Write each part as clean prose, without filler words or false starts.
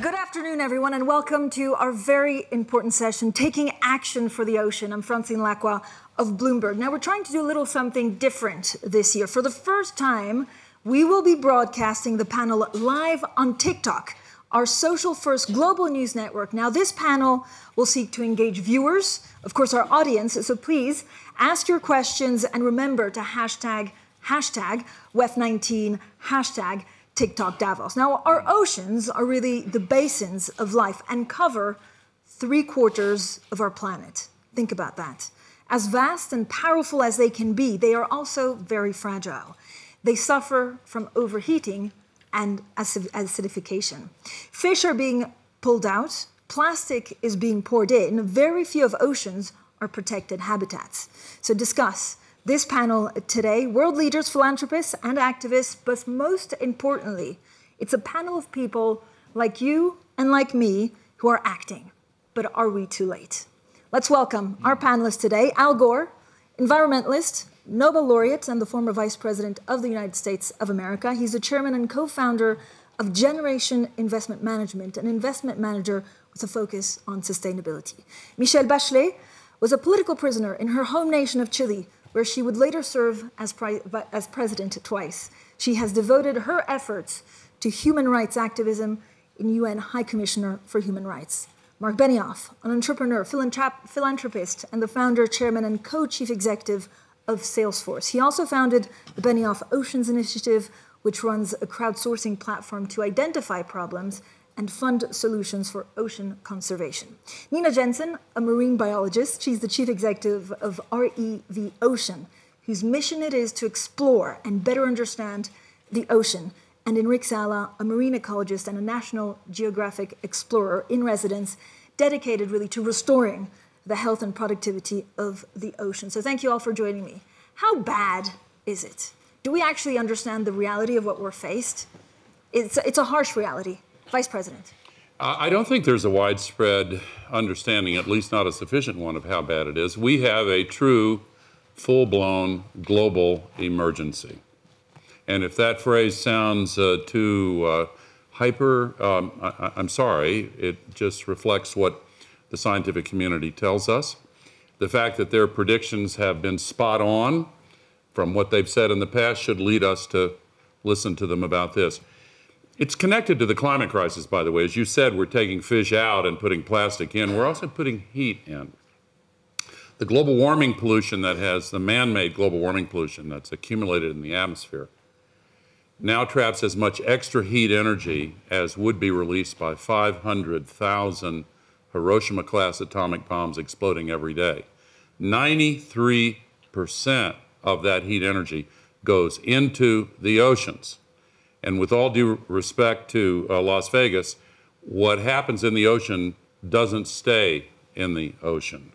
Good afternoon, everyone, and welcome to our very important session, Taking Action for the Ocean. I'm Francine Lacroix of Bloomberg. Now, we're trying to do a little something different this year. For the first time, we will be broadcasting the panel live on TikTok, our social-first global news network. Now, this panel will seek to engage viewers, of course, our audience, so please ask your questions and remember to hashtag WEF19, hashtag TikTok Davos. Now, our oceans are really the basins of life and cover 3/4 of our planet. Think about that. As vast and powerful as they can be, they are also very fragile. They suffer from overheating and acidification. Fish are being pulled out. Plastic is being poured in. Very few of oceans are protected habitats. So discuss this panel today, world leaders, philanthropists, and activists, but most importantly, it's a panel of people like you and like me who are acting. But are we too late? Let's welcome our panelists today. Al Gore, environmentalist, Nobel laureate, and the former Vice President of the United States of America. He's the chairman and co-founder of Generation Investment Management, an investment manager with a focus on sustainability. Michelle Bachelet was a political prisoner in her home nation of Chile, where she would later serve as president twice. She has devoted her efforts to human rights activism in UN High Commissioner for Human Rights. Mark Benioff, an entrepreneur, philanthropist, and the founder, chairman, and co-chief executive of Salesforce. He also founded the Benioff Oceans Initiative, which runs a crowdsourcing platform to identify problems and fund solutions for ocean conservation. Nina Jensen, a marine biologist, she's the chief executive of REV Ocean, whose mission it is to explore and better understand the ocean. And Enrique Sala, a marine ecologist and a National Geographic explorer in residence, dedicated really to restoring the health and productivity of the ocean. So thank you all for joining me. How bad is it? Do we actually understand the reality of what we're faced? It's a harsh reality. Vice President. I don't think there's a widespread understanding, at least not a sufficient one, of how bad it is. We have a true, full-blown global emergency. And if that phrase sounds too hyper, I'm sorry. It just reflects what the scientific community tells us. The fact that their predictions have been spot on from what they've said in the past should lead us to listen to them about this. It's connected to the climate crisis, by the way. As you said, we're taking fish out and putting plastic in. We're also putting heat in. The global warming pollution the man-made global warming pollution that's accumulated in the atmosphere now traps as much extra heat energy as would be released by 500,000 Hiroshima-class atomic bombs exploding every day. 93% of that heat energy goes into the oceans. And with all due respect to Las Vegas, what happens in the ocean doesn't stay in the ocean.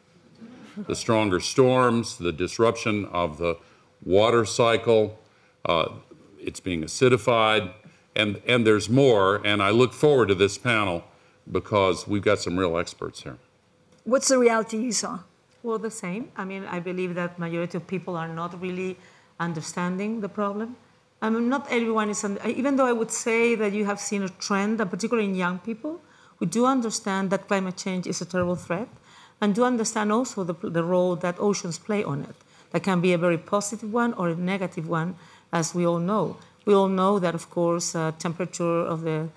The stronger storms, the disruption of the water cycle, it's being acidified, and there's more. And I look forward to this panel because we've got some real experts here. What's the reality you saw? Well, the same. I mean, I believe that majority of people are not really understanding the problem. I mean, not everyone is, even though I would say that you have seen a trend, particularly in young people, who do understand that climate change is a terrible threat, and do understand also the role that oceans play on it. That can be a very positive one or a negative one, as we all know. We all know that, of course, temperature of the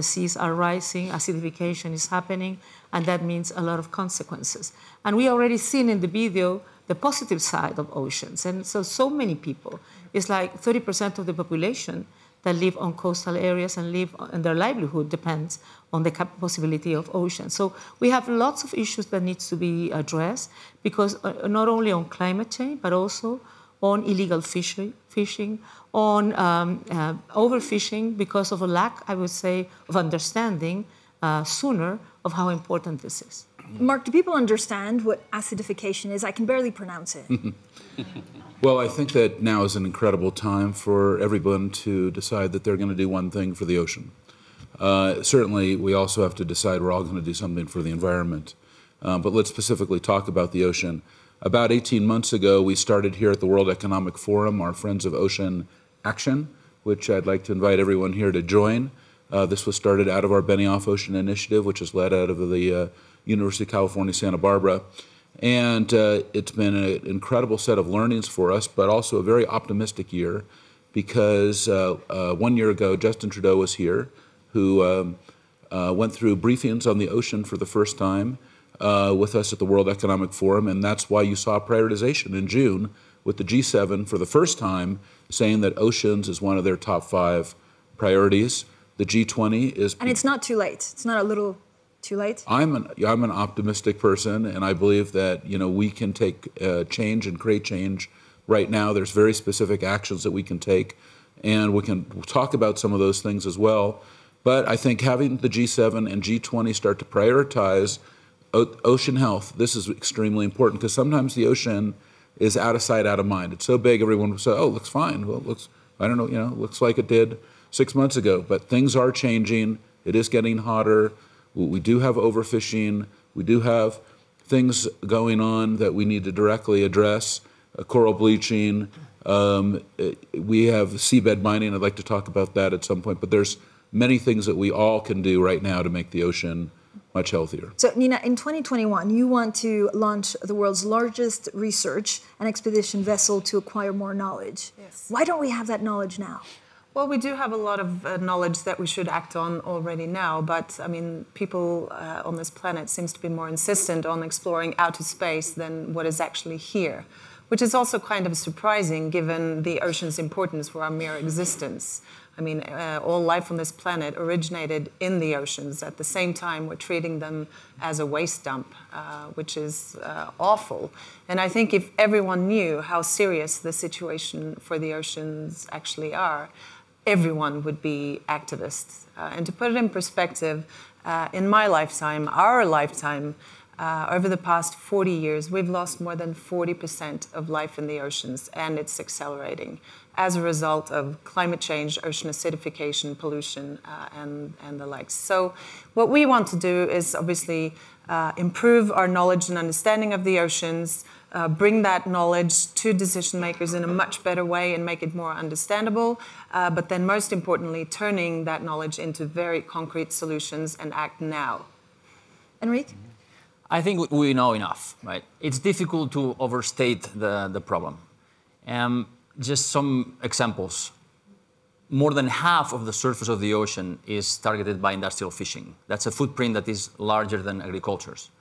seas are rising, acidification is happening, and that means a lot of consequences. And we already seen in the video the positive side of oceans. And so many people, it's like 30% of the population that live on coastal areas and their livelihood depends on the possibility of oceans. So we have lots of issues that needs to be addressed because not only on climate change, but also on illegal fishing, on overfishing because of a lack, I would say, of understanding sooner of how important this is. Mark, do people understand what acidification is? I can barely pronounce it. Well, I think that now is an incredible time for everyone to decide that they're going to do one thing for the ocean. Certainly, we also have to decide we're all going to do something for the environment. But let's specifically talk about the ocean. About 18 months ago, we started here at the World Economic Forum our Friends of Ocean Action, which I'd like to invite everyone here to join. This was started out of our Benioff Ocean Initiative, which is led out of the University of California, Santa Barbara. And it's been an incredible set of learnings for us, but also a very optimistic year, because 1 year ago, Justin Trudeau was here, who went through briefings on the ocean for the first time with us at the World Economic Forum, and that's why you saw prioritization in June with the G7 for the first time saying that oceans is one of their top 5 priorities. The G20 is... And it's not too late. It's not a little too late? I'm an optimistic person, and I believe that, you know, we can take change and create change right now. There's very specific actions that we can take, and we can talk about some of those things as well. But I think having the G7 and G20 start to prioritize ocean health, this is extremely important, because sometimes the ocean is out of sight, out of mind. It's so big, everyone will say, oh, it looks fine. Well, it looks, I don't know, you know, it looks like it did 6 months ago. But things are changing. It is getting hotter. We do have overfishing. We do have things going on that we need to directly address, coral bleaching. We have seabed mining. I'd like to talk about that at some point. But there's many things that we all can do right now to make the ocean much healthier. So, Nina, in 2021, you want to launch the world's largest research and expedition vessel to acquire more knowledge. Yes. Why don't we have that knowledge now? Well, we do have a lot of knowledge that we should act on already now, but I mean, people on this planet seems to be more insistent on exploring outer space than what is actually here, which is also kind of surprising given the ocean's importance for our mere existence. I mean, all life on this planet originated in the oceans. At the same time, we're treating them as a waste dump, which is awful. And I think if everyone knew how serious the situation for the oceans actually are, everyone would be activists. And to put it in perspective, in my lifetime, our lifetime, over the past 40 years, we've lost more than 40% of life in the oceans, and it's accelerating as a result of climate change, ocean acidification, pollution, and the likes. So what we want to do is obviously improve our knowledge and understanding of the oceans, bring that knowledge to decision makers in a much better way and make it more understandable, but then most importantly, turning that knowledge into very concrete solutions and act now. Enrique? I think we know enough, right? It's difficult to overstate the problem. Just some examples. More than half of the surface of the ocean is targeted by industrial fishing. That's a footprint that is larger than agriculture's.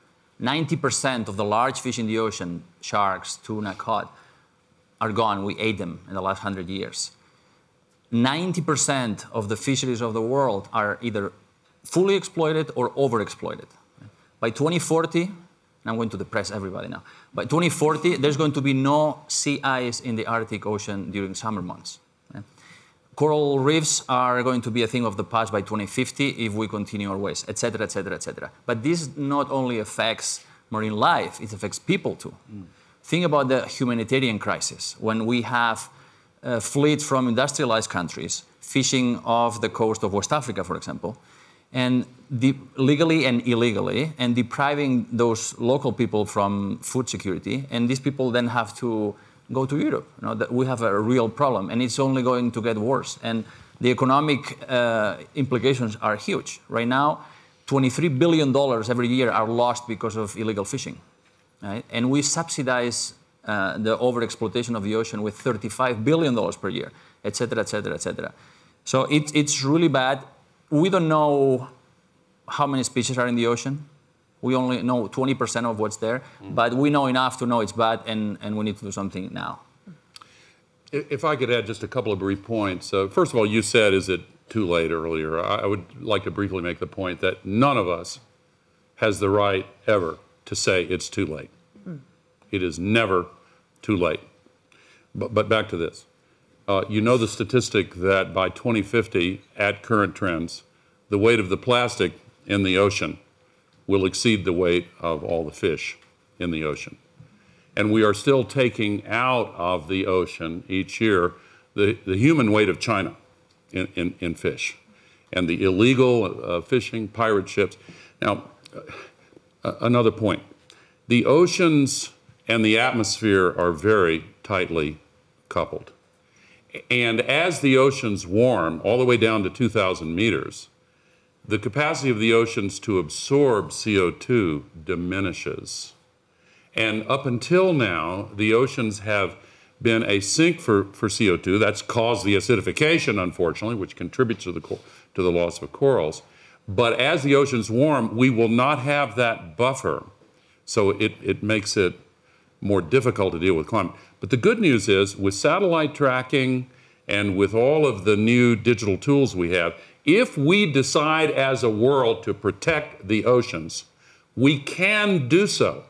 90% of the large fish in the ocean, sharks, tuna, cod, are gone. We ate them in the last 100 years. 90% of the fisheries of the world are either fully exploited or overexploited. By 2040, and I'm going to depress everybody now, by 2040, there's going to be no sea ice in the Arctic Ocean during summer months. Coral reefs are going to be a thing of the past by 2050 if we continue our ways, et cetera, et cetera, et cetera. But this not only affects marine life, it affects people too. Think about the humanitarian crisis. When we have fleets from industrialized countries fishing off the coast of West Africa, for example, and legally and illegally, and depriving those local people from food security, and these people then have to go to Europe. You know, that we have a real problem, and it's only going to get worse. And the economic implications are huge. Right now, $23 billion every year are lost because of illegal fishing, right? And we subsidize the overexploitation of the ocean with $35 billion per year, et cetera, et cetera, et cetera. So it's really bad. We don't know how many species are in the ocean. We only know 20% of what's there, but we know enough to know it's bad, and we need to do something now. If I could add just a couple of brief points. First of all, you said, is it too late earlier? I would like to briefly make the point that none of us has the right ever to say it's too late. It is never too late. But back to this. You know the statistic that by 2050, at current trends, the weight of the plastic in the ocean will exceed the weight of all the fish in the ocean. And we are still taking out of the ocean each year the human weight of China in fish, and the illegal fishing, pirate ships. Now, another point. The oceans and the atmosphere are very tightly coupled. And as the oceans warm all the way down to 2,000 meters, the capacity of the oceans to absorb CO2 diminishes. And up until now, the oceans have been a sink for CO2. That's caused the acidification, unfortunately, which contributes to the loss of corals. But as the oceans warm, we will not have that buffer. So it makes it more difficult to deal with climate. But the good news is, with satellite tracking and with all of the new digital tools we have, if we decide as a world to protect the oceans, we can do so.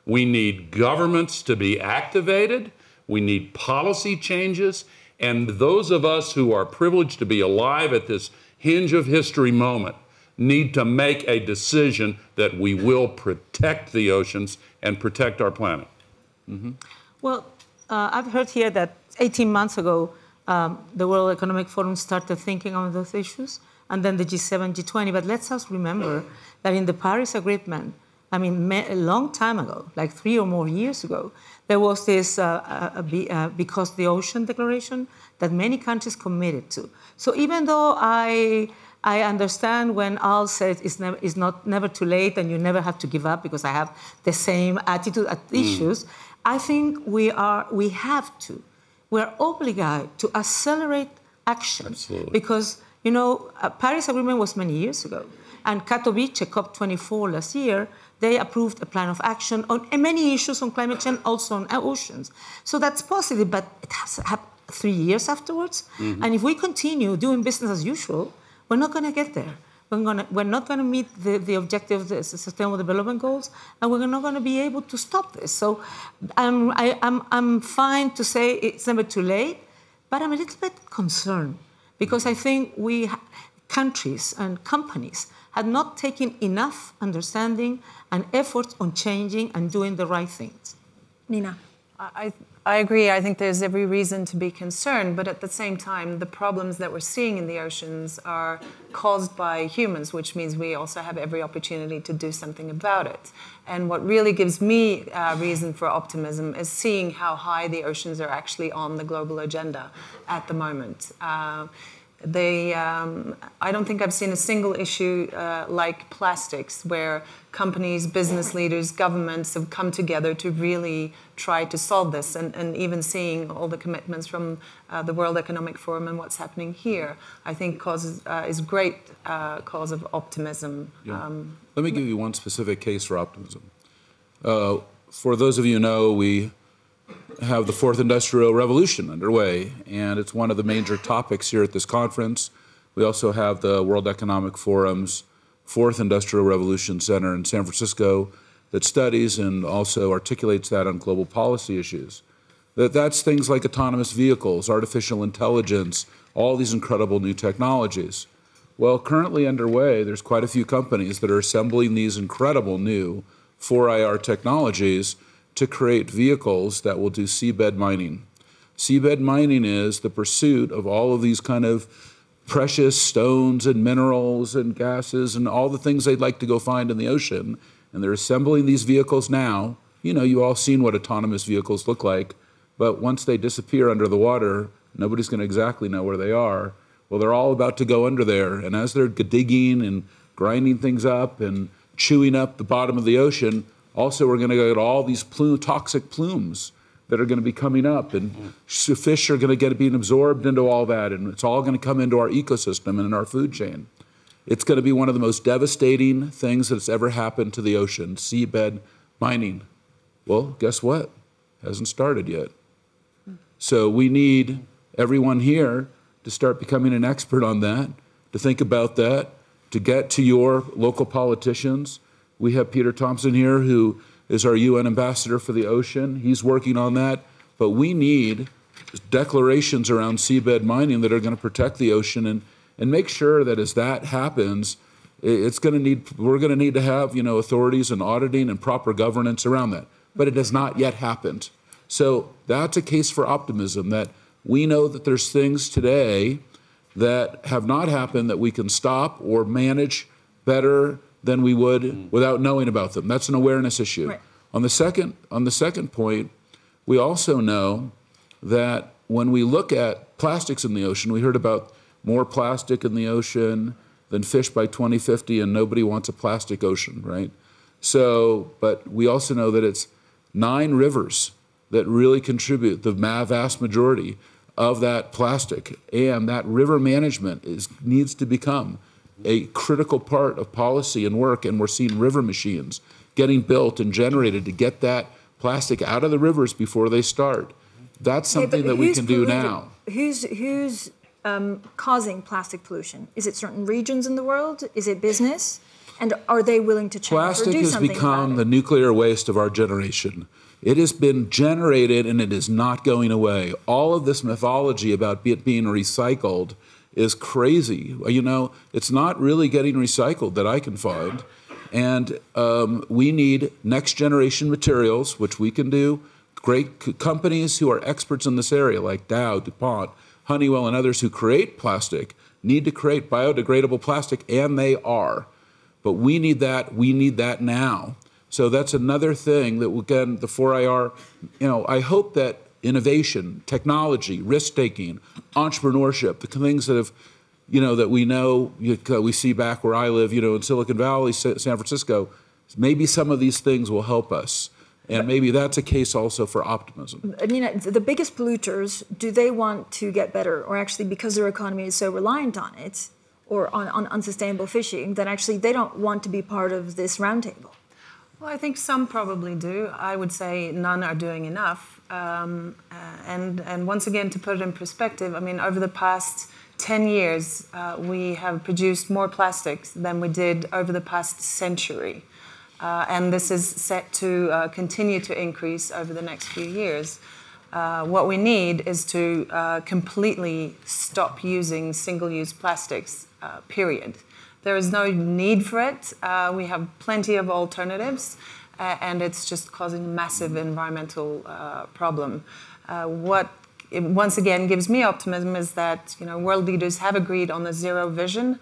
We need governments to be activated. We need policy changes. And those of us who are privileged to be alive at this hinge of history moment need to make a decision that we will protect the oceans and protect our planet. Mm-hmm. Well, I've heard here that 18 months ago, the World Economic Forum started thinking on those issues, and then the G7, G20. But let's us remember that in the Paris Agreement, I mean, a long time ago, like 3 or more years ago, there was this Because the Ocean Declaration that many countries committed to. So even though I understand when Al said it's never too late and you never have to give up, because I have the same attitude at issues, I think we are obligated to accelerate action. Absolutely. Because, you know, Paris Agreement was many years ago. And Katowice, COP24 last year, they approved a plan of action on many issues on climate change, also on oceans. So that's positive, but it has to happen 3 years afterwards. Mm-hmm. And if we continue doing business as usual, we're not going to get there. We're not going to meet the objective of the Sustainable Development Goals, and we're not going to be able to stop this. So I'm fine to say it's never too late, but I'm a little bit concerned because I think countries and companies had not taken enough understanding and effort on changing and doing the right things. Nina. I agree. I think there's every reason to be concerned, but at the same time, the problems that we're seeing in the oceans are caused by humans, which means we also have every opportunity to do something about it. And what really gives me reason for optimism is seeing how high the oceans are actually on the global agenda at the moment. I don't think I've seen a single issue like plastics, where companies, business leaders, governments have come together to really try to solve this, and even seeing all the commitments from the World Economic Forum and what's happening here, I think is great cause of optimism. Yeah. Let me give you one specific case for optimism. For those of you who know, we have the fourth industrial revolution underway, and it's one of the major topics here at this conference. We also have the World Economic Forum's fourth industrial revolution center in San Francisco that studies and also articulates that on global policy issues. That's things like autonomous vehicles, artificial intelligence, all these incredible new technologies. Well, currently underway, there's quite a few companies that are assembling these incredible new 4IR technologies to create vehicles that will do seabed mining. Seabed mining is the pursuit of all of these kind of precious stones and minerals and gases and all the things they'd like to go find in the ocean. And they're assembling these vehicles now. You know, you all seen what autonomous vehicles look like, but once they disappear under the water, nobody's going to exactly know where they are. Well, they're all about to go under there. And as they're digging and grinding things up and chewing up the bottom of the ocean, also, we're going to get all these toxic plumes that are going to be coming up, and fish are going to get being absorbed into all that, and it's all going to come into our ecosystem and in our food chain. It's going to be one of the most devastating things that's ever happened to the ocean, seabed mining. Well, guess what? Hasn't started yet. So we need everyone here to start becoming an expert on that, to think about that, to get to your local politicians. We have Peter Thompson here, who is our UN ambassador for the ocean. He's working on that. But we need declarations around seabed mining that are going to protect the ocean and make sure that as that happens, we're going to need to have, authorities and auditing and proper governance around that. But it has not yet happened. So that's a case for optimism, that we know that there's things today that have not happened that we can stop or manage better than we would without knowing about them. That's an awareness issue. Right. On the second point, we also know that when we look at plastics in the ocean, we heard about more plastic in the ocean, than fish by 2050, and nobody wants a plastic ocean, right? So, but we also know that it's 9 rivers that really contribute the vast majority of that plastic, and that river management needs to become a critical part of policy and work, and we're seeing river machines getting built and generated to get that plastic out of the rivers before they start. That's something that we can do now. Who's causing plastic pollution? Is it certain regions in the world? Is it business? And are they willing to change Plastic or do has something become about the it? nuclear waste of our generation. It has been generated and it is not going away. All of this mythology about it being recycled is crazy. You know, it's not really getting recycled that I can find. And we need next generation materials, which we can do. Great companies who are experts in this area, like Dow, DuPont, Honeywell, and others who create plastic, need to create biodegradable plastic, and they are. But we need that now. So that's another thing that, again, the 4IR, you know, I hope that innovation, technology, risk-taking, entrepreneurship, the things that have, you know, that we see back where I live, you know, in Silicon Valley, San Francisco, maybe some of these things will help us. And maybe that's a case also for optimism. I mean, the biggest polluters, do they want to get better? Or actually, because their economy is so reliant on it, or on unsustainable fishing, that actually they don't want to be part of this roundtable? Well, I think some probably do. I would say none are doing enough. And once again, to put it in perspective, I mean, over the past 10 years, we have produced more plastics than we did over the past century. And this is set to continue to increase over the next few years. What we need is to completely stop using single-use plastics, period. There is no need for it. We have plenty of alternatives, and it's just causing a massive environmental problem. What it once again gives me optimism is that, you know, world leaders have agreed on a zero vision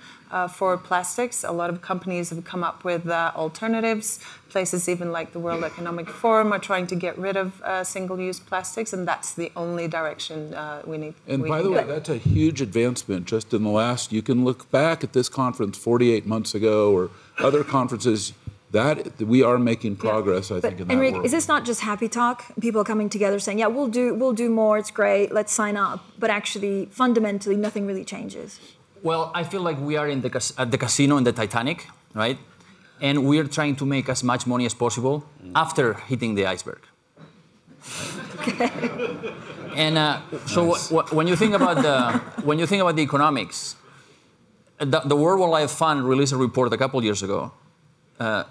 for plastics. A lot of companies have come up with alternatives. Places even like the World Economic Forum are trying to get rid of single-use plastics, and that's the only direction we need. And by the way, that's a huge advancement just in the last, you can look back at this conference 48 months ago or other conferences, that we are making progress, I think, in that Enrique, world. is this not just happy talk? People coming together saying, yeah, we'll do more, it's great, let's sign up. But actually, fundamentally, nothing really changes. Well, I feel like we are at the casino in the Titanic, right? And we're trying to make as much money as possible after hitting the iceberg. Okay. And so when you think about the economics, the World Wildlife Fund released a report a couple of years ago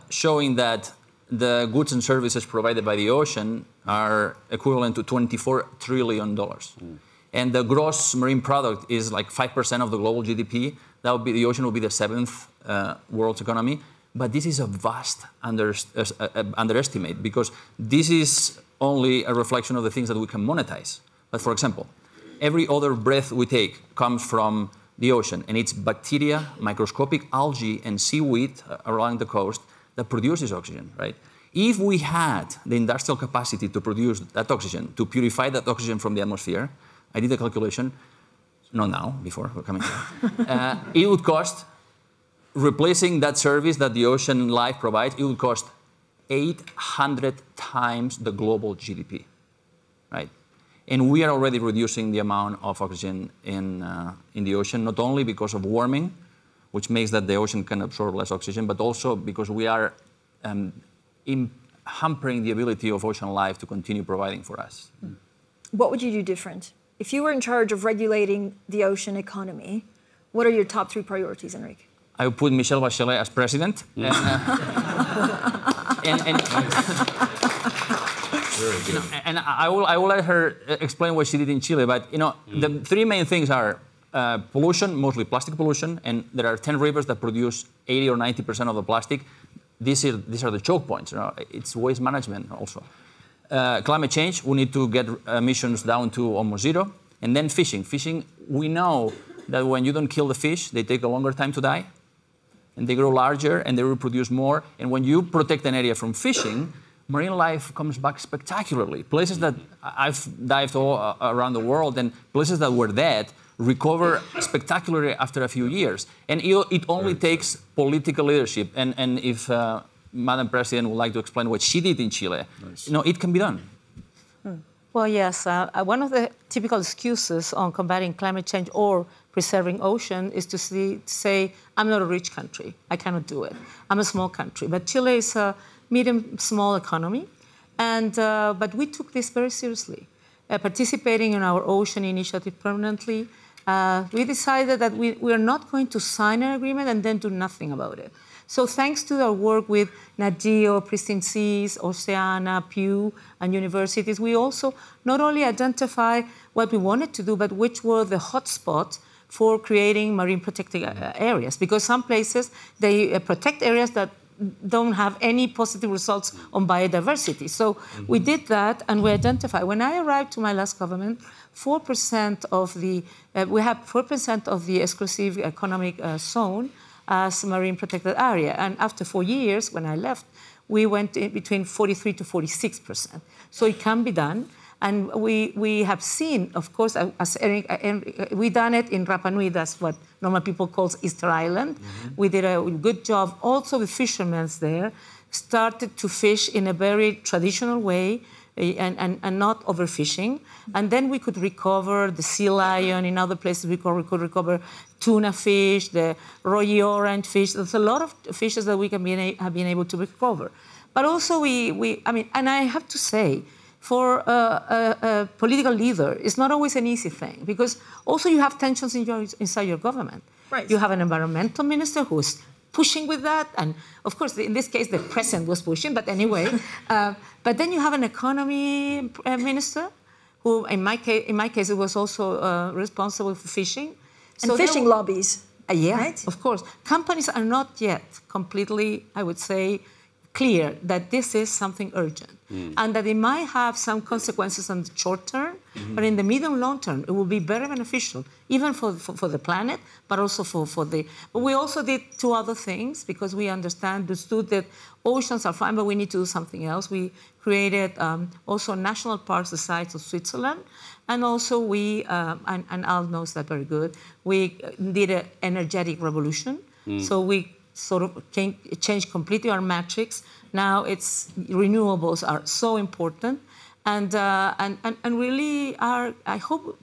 showing that the goods and services provided by the ocean are equivalent to $24 trillion. And the gross marine product is like 5% of the global GDP. That would be, the ocean will be the 7th world's economy. But this is a vast underestimate, because this is only a reflection of the things that we can monetize. But for example, every other breath we take comes from the ocean, and it's bacteria, microscopic algae, and seaweed along the coast that produces oxygen, right? If we had the industrial capacity to produce that oxygen, to purify that oxygen from the atmosphere, I did a calculation, not now, before we're coming here, it would cost, replacing that service that the ocean life provides, it would cost 800 times the global GDP, right? And we are already reducing the amount of oxygen in the ocean, not only because of warming, which makes that the ocean can absorb less oxygen, but also because we are hampering the ability of ocean life to continue providing for us. What would you do different? If you were in charge of regulating the ocean economy, what are your top 3 priorities, Enrique? I would put Michelle Bachelet as president. And I will let her explain what she did in Chile. But, you know, the 3 main things are pollution, mostly plastic pollution, and there are 10 rivers that produce 80 or 90% of the plastic. These are the choke points. You know? It's waste management also. Climate change, we need to get emissions down to almost zero. And then fishing. Fishing, we know that when you don't kill the fish, they take a longer time to die, and they grow larger, and they reproduce more. And when you protect an area from fishing, marine life comes back spectacularly. Places that I've dived all around the world, and places that were dead recover spectacularly after a few years. And it only takes political leadership. And if Madam President would like to explain what she did in Chile, it can be done. Well, yes. One of the typical excuses on combating climate change or preserving ocean is to say, I'm not a rich country. I cannot do it. I'm a small country. But Chile is a medium, small economy. But we took this very seriously. Participating in our ocean initiative permanently, we decided that we are not going to sign an agreement and then do nothing about it. So thanks to our work with NatGeo, Pristine Seas, Océano, Pew, and universities, we also not only identify what we wanted to do, but which were the hotspots for creating marine protected areas. Because some places, they protect areas that don't have any positive results on biodiversity. So we did that, and we identified. When I arrived to my last government, 4% of we have 4% of the exclusive economic zone as marine protected area. And after 4 years, when I left, we went in between 43 to 46%. So it can be done. And we have seen, of course, as we done it in Rapa Nui, that's what normal people call Easter Island. We did a good job. Also, the fishermen there started to fish in a very traditional way and not overfishing. And then we could recover the sea lion. In other places, we could recover tuna fish, the roy orange fish. There's a lot of fishes that we have been able to recover. But also, and I have to say, for a political leader, it's not always an easy thing, because also you have tensions inside your government. Right. You have an environmental minister who's pushing with that, and of course, in this case, the president was pushing, but anyway. But then you have an economy minister, who, in my case, it was also responsible for fishing. And fishing lobbies. Yeah, right? Of course. Companies are not yet completely, I would say, clear that this is something urgent and that it might have some consequences on the short term, but in the medium long term, it will be very beneficial, even for the planet, but also for the... But we also did two other things, because we understood that oceans are fine, but we need to do something else. We created also national parks the size of Switzerland, and also we, and Al knows that very good, we did an energetic revolution. So we sort of change completely our metrics. Now renewables are so important, and really I hope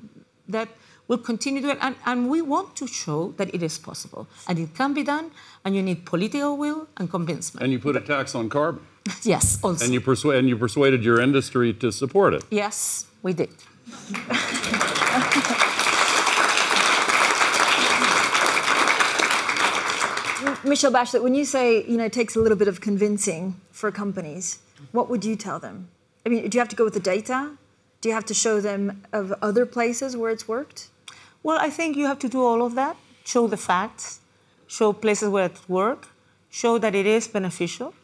that we'll continue doing it, and we want to show that it is possible, and it can be done, and you need political will and convincement. And you put a tax on carbon. Yes, also. And you persuaded your industry to support it. Yes, we did. Michelle Bachelet, when you say, it takes a little bit of convincing for companies, what would you tell them? I mean, do you have to go with the data? Do you have to show them of other places where it's worked? Well, I think you have to do all of that. Show the facts, show places where it works, show that it is beneficial.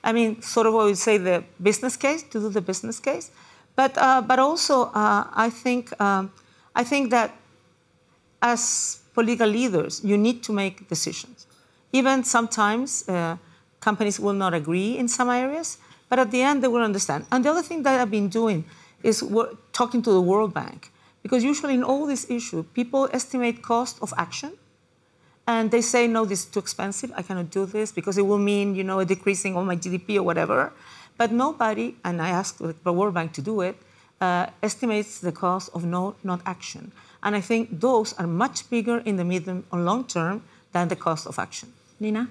I mean, sort of what we say, the business case, to do the business case. But also, I think that as political leaders, you need to make decisions. Even sometimes companies will not agree in some areas, but at the end they will understand. And the other thing that I've been doing is talking to the World Bank, because usually in all these issues, people estimate cost of action, and they say, no, this is too expensive, I cannot do this, because it will mean, a decreasing of my GDP or whatever. But nobody, and I asked the World Bank to do it, estimates the cost of not action. And I think those are much bigger in the medium and long term than the cost of action. Nina?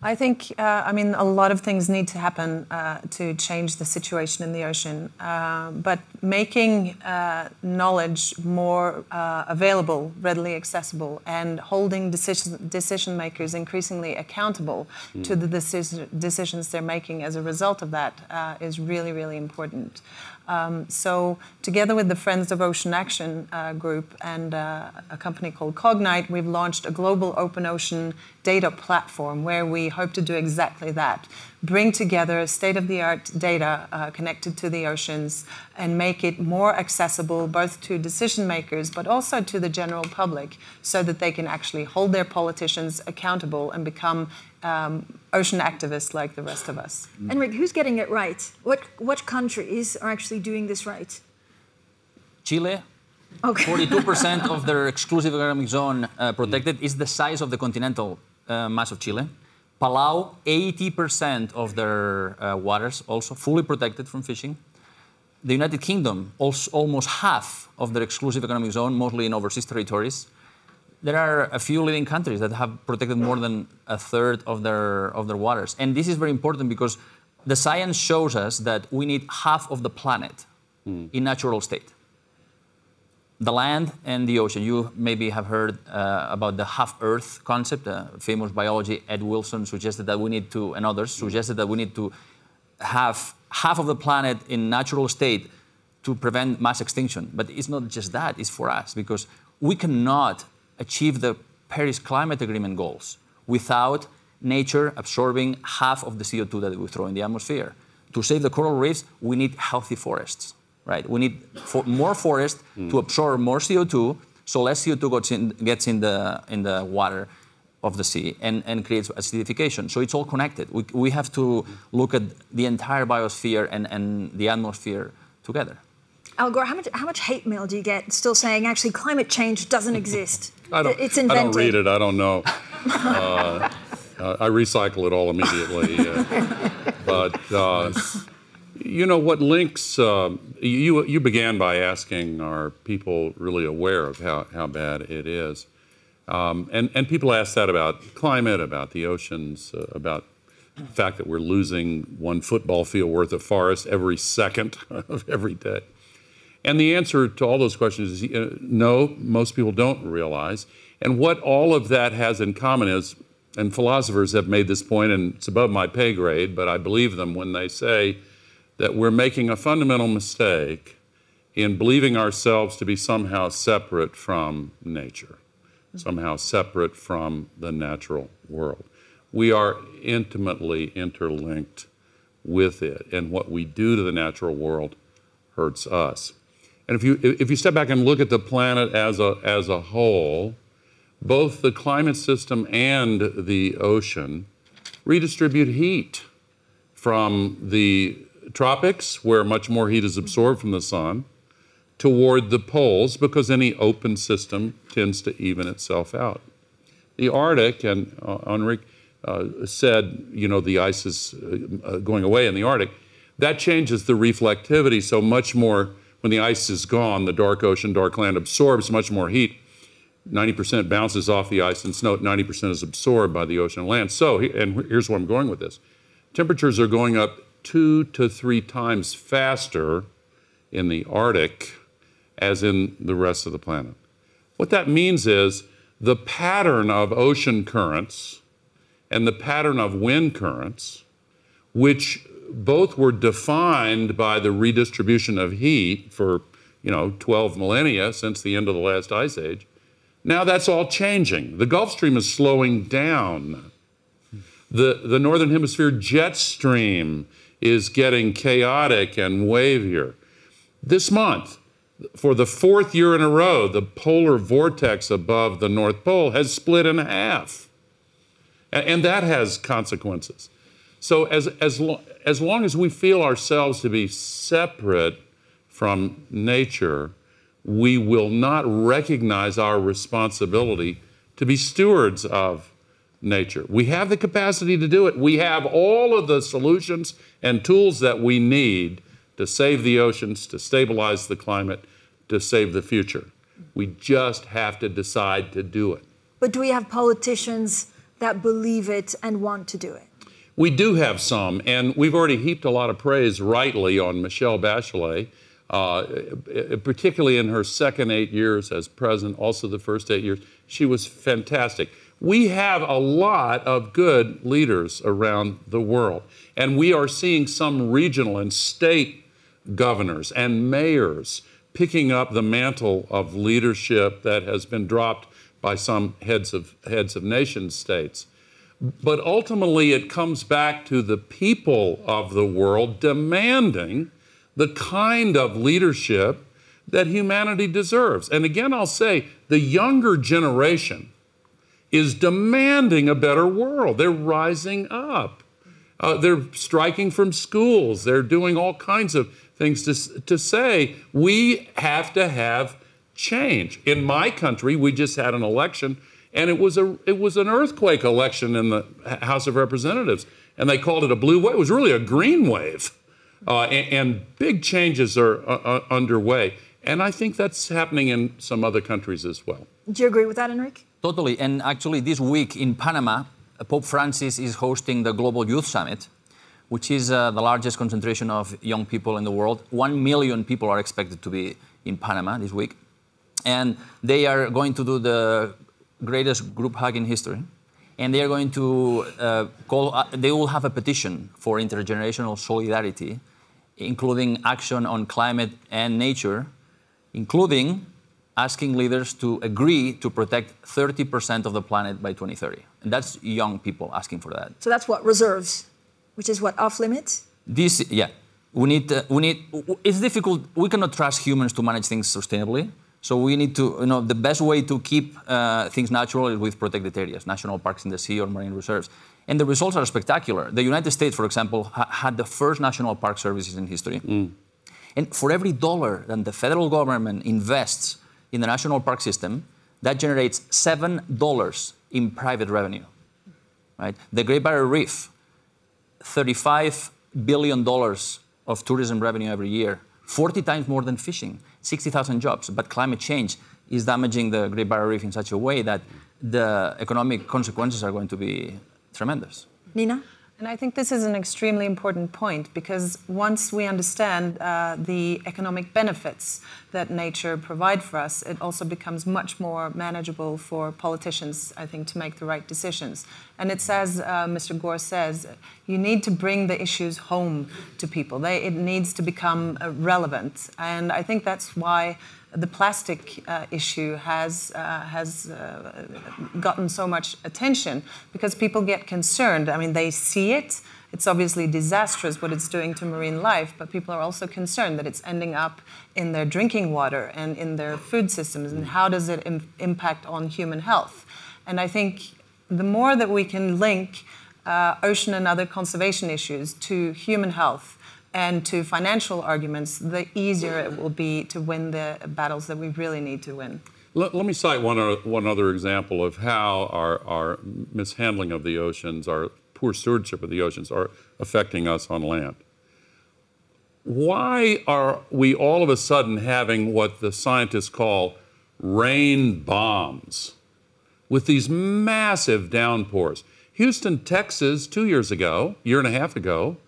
I think, a lot of things need to happen to change the situation in the ocean. But making knowledge more available, readily accessible, and holding decision makers increasingly accountable to the decisions they're making as a result of that is really, really important. So together with the Friends of Ocean Action group and a company called Cognite, we've launched a global open ocean data platform where we hope to do exactly that. Bring together state-of-the-art data connected to the oceans and make it more accessible both to decision makers but also to the general public, so that they can actually hold their politicians accountable and become ocean activists like the rest of us. Enric, who's getting it right? What countries are actually doing this right? Chile, Okay. 42% of their exclusive economic zone protected is the size of the continental mass of Chile. Palau, 80% of their waters also fully protected from fishing. The United Kingdom, also almost half of their exclusive economic zone, mostly in overseas territories. There are a few leading countries that have protected more than a third of their waters. And this is very important because the science shows us that we need half of the planet in natural state. The land and the ocean. You maybe have heard about the half-Earth concept. Famous biology Ed Wilson suggested that we need to, and others suggested that we need to have half of the planet in natural state to prevent mass extinction. But it's not just that, it's for us, because we cannot achieve the Paris Climate Agreement goals without nature absorbing half of the CO2 that we throw in the atmosphere. To save the coral reefs, we need healthy forests, right? We need more forest to absorb more CO2, so less CO2 gets in the water of the sea and creates acidification. So it's all connected. We have to look at the entire biosphere and the atmosphere together. Al Gore, how much hate mail do you get still saying actually climate change doesn't exist? It's invented. I don't read it. I don't know. I recycle it all immediately. But you know what links? You began by asking, are people really aware of how bad it is? And people ask that about climate, about the oceans, about the fact that we're losing one football field worth of forest every second of every day. And the answer to all those questions is no, most people don't realize. And what all of that has in common is, and philosophers have made this point, and it's above my pay grade, but I believe them when they say that we're making a fundamental mistake in believing ourselves to be somehow separate from nature, somehow separate from the natural world. We are intimately interlinked with it, and what we do to the natural world hurts us. And if you step back and look at the planet as a whole, both the climate system and the ocean redistribute heat from the tropics, where much more heat is absorbed from the sun, toward the poles, because any open system tends to even itself out. The Arctic, and Enrique said, you know, the ice is going away in the Arctic. That changes the reflectivity, so much more. When the ice is gone, the dark ocean, dark land absorbs much more heat. 90% bounces off the ice and snow, 90% is absorbed by the ocean and land. So, and here's where I'm going with this. Temperatures are going up 2 to 3 times faster in the Arctic as in the rest of the planet. What that means is the pattern of ocean currents and the pattern of wind currents, which both were defined by the redistribution of heat for, 12 millennia since the end of the last ice age. Now that's all changing. The Gulf Stream is slowing down. The Northern Hemisphere jet stream is getting chaotic and wavier. This month, for the 4th year in a row, the polar vortex above the North Pole has split in half. And that has consequences. So as long as we feel ourselves to be separate from nature, we will not recognize our responsibility to be stewards of nature. We have the capacity to do it. We have all of the solutions and tools that we need to save the oceans, to stabilize the climate, to save the future. We just have to decide to do it. But do we have politicians that believe it and want to do it? We do have some, and we've already heaped a lot of praise rightly on Michelle Bachelet, particularly in her second 8 years as president, also the first 8 years. She was fantastic. We have a lot of good leaders around the world, and we are seeing some regional and state governors and mayors picking up the mantle of leadership that has been dropped by some heads of nation states. But ultimately, it comes back to the people of the world demanding the kind of leadership that humanity deserves. And again, I'll say, the younger generation is demanding a better world. They're rising up. They're striking from schools. They're doing all kinds of things to say, we have to have change. In my country, we just had an election, and it was an earthquake election in the House of Representatives, and they called it a blue wave. It was really a green wave, and big changes are underway. And I think that's happening in some other countries as well. Do you agree with that, Enrique? Totally. And actually, this week in Panama, Pope Francis is hosting the Global Youth Summit, which is the largest concentration of young people in the world. 1 million people are expected to be in Panama this week. And they are going to do the greatest group hug in history. And they are going to they will have a petition for intergenerational solidarity, including action on climate and nature, including asking leaders to agree to protect 30% of the planet by 2030. And that's young people asking for that. So that's what, reserves, which is what, off limits? This, yeah. We need, it's difficult. We cannot trust humans to manage things sustainably. So we need to, the best way to keep things natural is with protected areas, national parks in the sea or marine reserves. And the results are spectacular. The United States, for example, had the first national park services in history. And for every dollar that the federal government invests in the national park system, that generates $7 in private revenue, right? The Great Barrier Reef, $35 billion of tourism revenue every year, 40 times more than fishing, 60,000 jobs. But climate change is damaging the Great Barrier Reef in such a way that the economic consequences are going to be tremendous. Nina? And I think this is an extremely important point, because once we understand the economic benefits that nature provides for us, it also becomes much more manageable for politicians, I think, to make the right decisions. And it's as Mr. Gore says, you need to bring the issues home to people. It needs to become relevant. And I think that's why the plastic issue has gotten so much attention, because people get concerned. I mean, they see it. It's obviously disastrous what it's doing to marine life, but people are also concerned that it's ending up in their drinking water and in their food systems, and how does it impact on human health? And I think the more that we can link ocean and other conservation issues to human health and to financial arguments, the easier it will be to win the battles that we really need to win. Let me cite one other example of how our mishandling of the oceans, our poor stewardship of the oceans, are affecting us on land. Why are we all of a sudden having what the scientists call rain bombs with these massive downpours? Houston, Texas, 2 years ago, year and a half ago,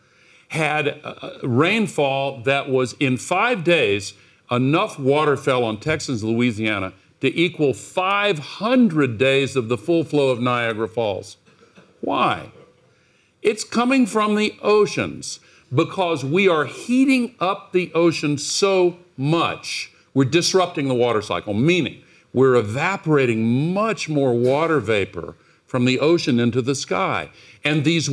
had rainfall that was, in 5 days, enough water fell on Texas and Louisiana to equal 500 days of the full flow of Niagara Falls. Why? It's coming from the oceans, because we are heating up the ocean so much. We're disrupting the water cycle, meaning we're evaporating much more water vapor from the ocean into the sky. And these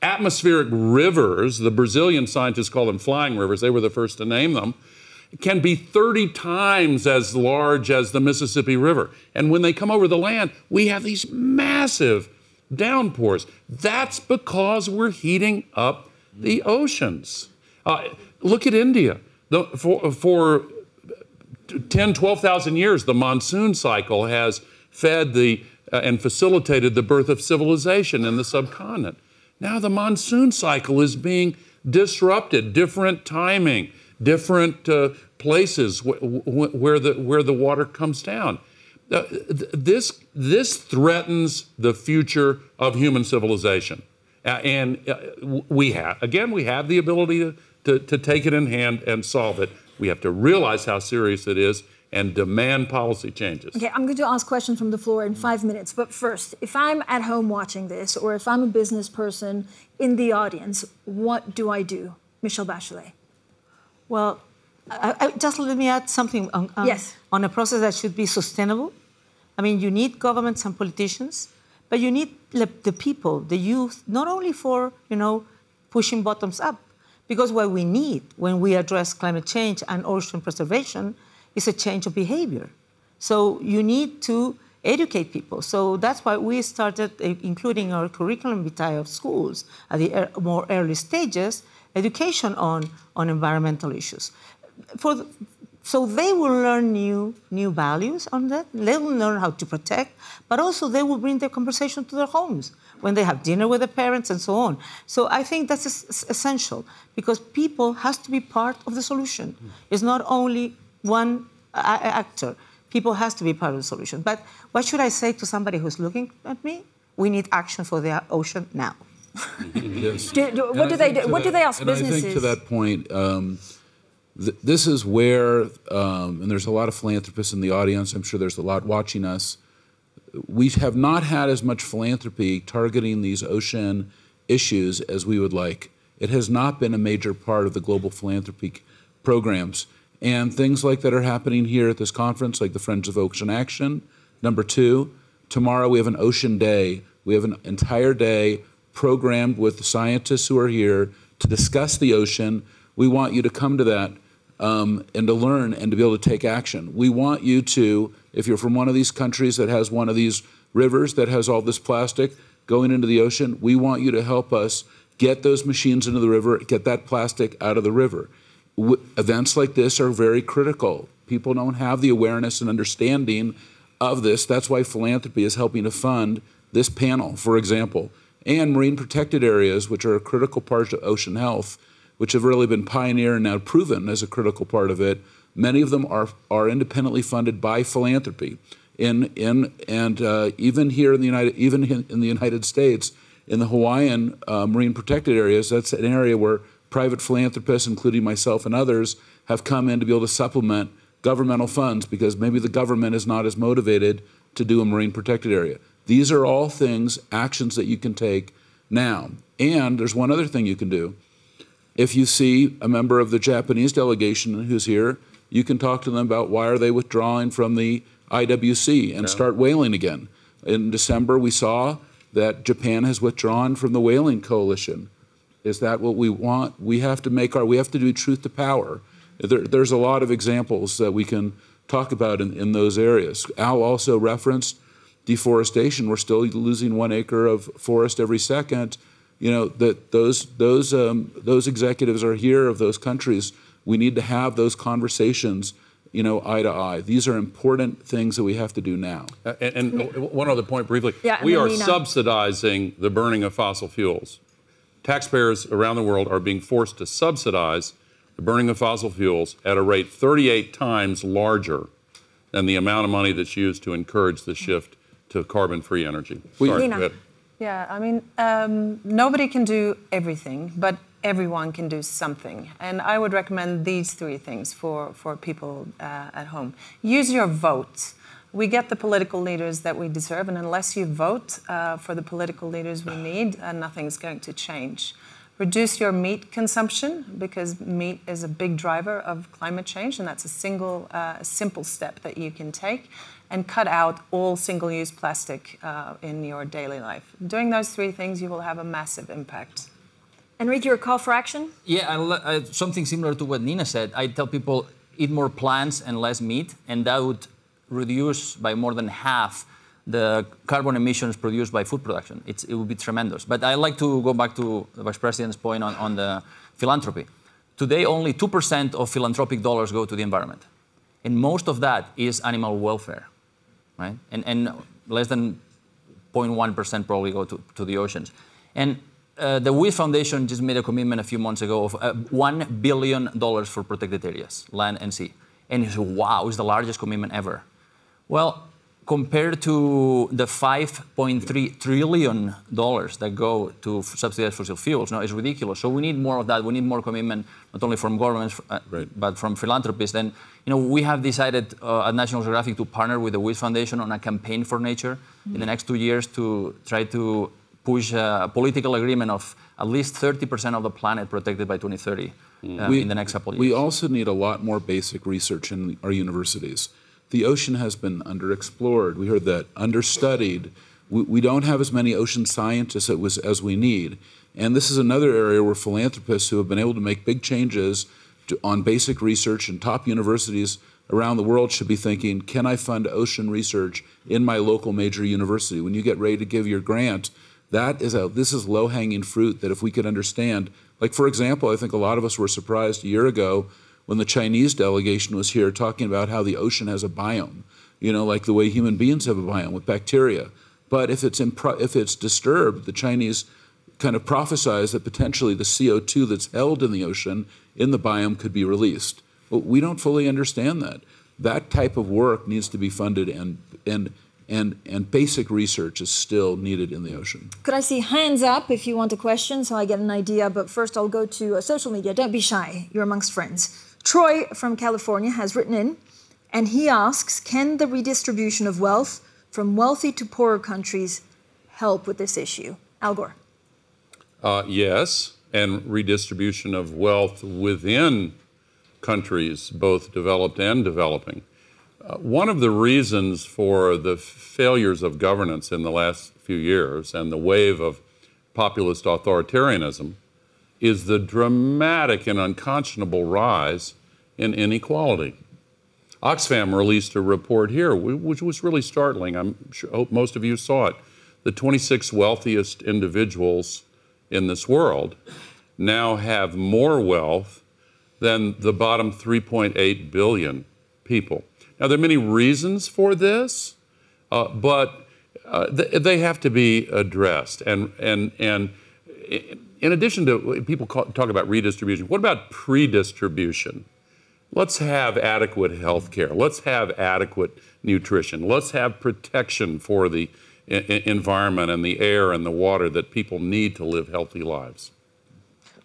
atmospheric rivers, the Brazilian scientists call them flying rivers, they were the first to name them, can be 30 times as large as the Mississippi River. And when they come over the land, we have these massive downpours. That's because we're heating up the oceans. Look at India. For 10, 12,000 years, the monsoon cycle has fed and facilitated the birth of civilization in the subcontinent. Now the monsoon cycle is being disrupted, different timing, different places where the water comes down. This threatens the future of human civilization. And we have the ability to take it in hand and solve it. We have to realize how serious it is and demand policy changes. Okay, I'm going to ask questions from the floor in 5 minutes. But first, if I'm at home watching this, or if I'm a business person in the audience, what do I do? Michelle Bachelet. Well, just let me add something Yes. on a process that should be sustainable. I mean, you need governments and politicians, but you need the people, the youth, not only for, pushing bottoms up, because what we need when we address climate change and ocean preservation is a change of behavior. So you need to educate people. So that's why we started including our curriculum vitae of schools at the more early stages, education on environmental issues. So they will learn new values on that. They will learn how to protect, but also they will bring their conversation to their homes when they have dinner with their parents and so on. So I think that's essential because people has to be part of the solution. It's not only one actor. People has to be part of the solution. But what should I say to somebody who's looking at me? We need action for the ocean now. Yes. What do they do? What do they ask and businesses? I think to that point, this is where, and there's a lot of philanthropists in the audience, I'm sure there's a lot watching us, we have not had as much philanthropy targeting these ocean issues as we would like. It has not been a major part of the global philanthropy programs. And things like that are happening here at this conference, like the Friends of Ocean Action. Number two, tomorrow we have an Ocean Day. We have an entire day programmed with the scientists who are here to discuss the ocean. We want you to come to that and to learn and to be able to take action. We want you to, if you're from one of these countries that has one of these rivers that has all this plastic going into the ocean, we want you to help us get those machines into the river, get that plastic out of the river. Events like this are very critical. People don't have the awareness and understanding of this. That's why philanthropy is helping to fund this panel, for example, and marine protected areas, which are a critical part of ocean health, which have really been pioneered and now proven as a critical part of it. Many of them are independently funded by philanthropy. Even here in the United States, in the Hawaiian marine protected areas, that's an area where private philanthropists, including myself and others, have come in to be able to supplement governmental funds because maybe the government is not as motivated to do a marine protected area. These are all things, actions that you can take now. And there's one other thing you can do. If you see a member of the Japanese delegation who's here, you can talk to them about why are they withdrawing from the IWC and start whaling again. In December, we saw that Japan has withdrawn from the whaling coalition. Is that what we want? We have to do truth to power. There's a lot of examples that we can talk about in those areas. Al also referenced deforestation. We're still losing 1 acre of forest every second. You know, that those executives are here of those countries. We need to have those conversations, you know, eye to eye. These are important things that we have to do now. And one other point briefly. Yeah, we are subsidizing the burning of fossil fuels. Taxpayers around the world are being forced to subsidize the burning of fossil fuels at a rate 38 times larger than the amount of money that's used to encourage the shift to carbon-free energy. Sorry, go ahead. Yeah, I mean, nobody can do everything, but everyone can do something. And I would recommend these 3 things for people at home. Use your vote. We get the political leaders that we deserve, and unless you vote for the political leaders we need, nothing's going to change. Reduce your meat consumption, because meat is a big driver of climate change, and that's a simple step that you can take. And cut out all single-use plastic in your daily life. Doing those 3 things, you will have a massive impact. Enrique, your call for action? Yeah, something similar to what Nina said. I tell people, eat more plants and less meat, and that would reduce by more than half the carbon emissions produced by food production. It would be tremendous. But I'd like to go back to the Vice President's point on the philanthropy. Today, only 2% of philanthropic dollars go to the environment. And most of that is animal welfare, right? And less than 0.1% probably go to the oceans. And the WIS Foundation just made a commitment a few months ago of $1 billion for protected areas, land and sea. And you say, wow, it's the largest commitment ever. Well, compared to the $5.3 trillion that go to subsidize fossil fuels, no, it's ridiculous. So we need more of that. We need more commitment, not only from governments, but from philanthropists. And we have decided at National Geographic to partner with the WIS Foundation on a campaign for nature in the next 2 years to try to push a political agreement of at least 30% of the planet protected by 2030 in the next couple of years. We also need a lot more basic research in our universities. The ocean has been underexplored. We heard that, understudied. We don't have as many ocean scientists as we need. And this is another area where philanthropists who have been able to make big changes on basic research and top universities around the world should be thinking, can I fund ocean research in my local major university? When you get ready to give your grant, this is low-hanging fruit that if we could understand, like for example, I think a lot of us were surprised a year ago when the Chinese delegation was here talking about how the ocean has a biome, like the way human beings have a biome with bacteria. But if it's disturbed, the Chinese kind of prophesize that potentially the CO2 that's held in the ocean in the biome could be released. But we don't fully understand that. That type of work needs to be funded, and basic research is still needed in the ocean. Could I see hands up if you want a question so I get an idea? But first I'll go to social media. Don't be shy. You're amongst friends. Troy from California has written in, and he asks, can the redistribution of wealth from wealthy to poorer countries help with this issue? Al Gore. Yes, and redistribution of wealth within countries, both developed and developing. One of the reasons for the failures of governance in the last few years and the wave of populist authoritarianism is the dramatic and unconscionable rise in inequality. Oxfam released a report here, which was really startling. I hope most of you saw it. The 26 wealthiest individuals in this world now have more wealth than the bottom 3.8 billion people. Now, there are many reasons for this, but they have to be addressed. And in addition to people talk about redistribution, what about pre-distribution? Let's have adequate health care. Let's have adequate nutrition. Let's have protection for the environment and the air and the water that people need to live healthy lives.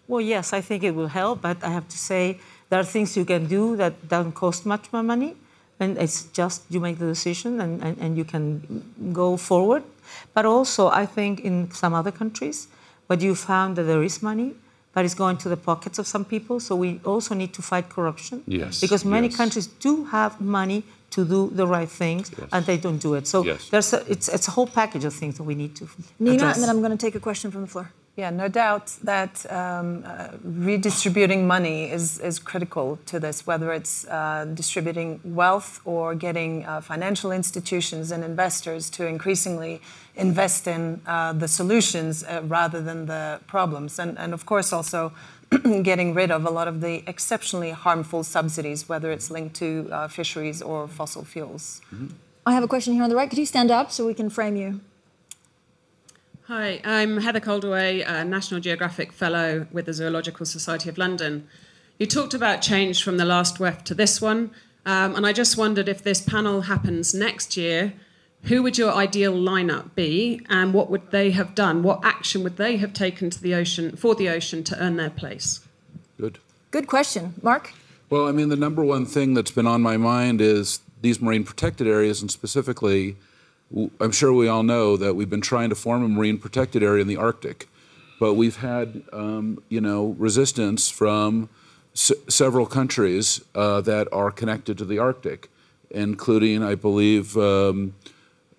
Well, yes, I think it will help, but I have to say there are things you can do that don't cost much more money, and it's just you make the decision and you can go forward. But also, I think in some other countries, but you found that there is money, but it's going to the pockets of some people, so we also need to fight corruption. Yes. Because many countries do have money to do the right things, and they don't do it. So it's a whole package of things that we need to Nina, address. and then I'm going to take a question from the floor. Yeah, no doubt that redistributing money is critical to this, whether it's distributing wealth or getting financial institutions and investors to increasingly invest in the solutions rather than the problems. And of course also getting rid of a lot of the exceptionally harmful subsidies, whether it's linked to fisheries or fossil fuels. Mm-hmm. I have a question here on the right. Could you stand up so we can frame you? Hi, I'm Heather Calderway, a National Geographic Fellow with the Zoological Society of London. You talked about change from the last WEF to this one, and I just wondered if this panel happens next year, who would your ideal lineup be, and what would they have done? What action would they have taken to the ocean, for the ocean, to earn their place? Good question. Mark? Well, I mean, the number one thing that's been on my mind is these marine protected areas, and specifically, I'm sure we all know that we've been trying to form a marine protected area in the Arctic, but we've had, resistance from several countries that are connected to the Arctic, including, I believe,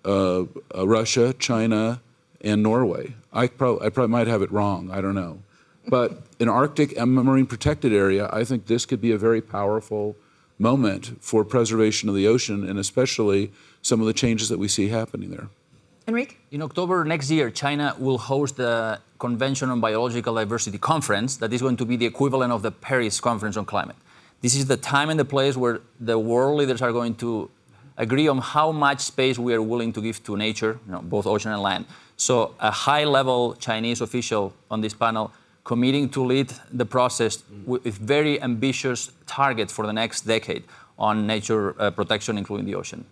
Russia, China, and Norway. I probably might have it wrong. I don't know. But an Arctic marine protected area, I think this could be a very powerful moment for preservation of the ocean, and especially some of the changes that we see happening there. Enrique? In October next year, China will host the Convention on Biological Diversity Conference that is going to be the equivalent of the Paris Conference on Climate. This is the time and the place where the world leaders are going to agree on how much space we are willing to give to nature, both ocean and land. So a high-level Chinese official on this panel committing to lead the process with very ambitious targets for the next decade on nature protection, including the ocean.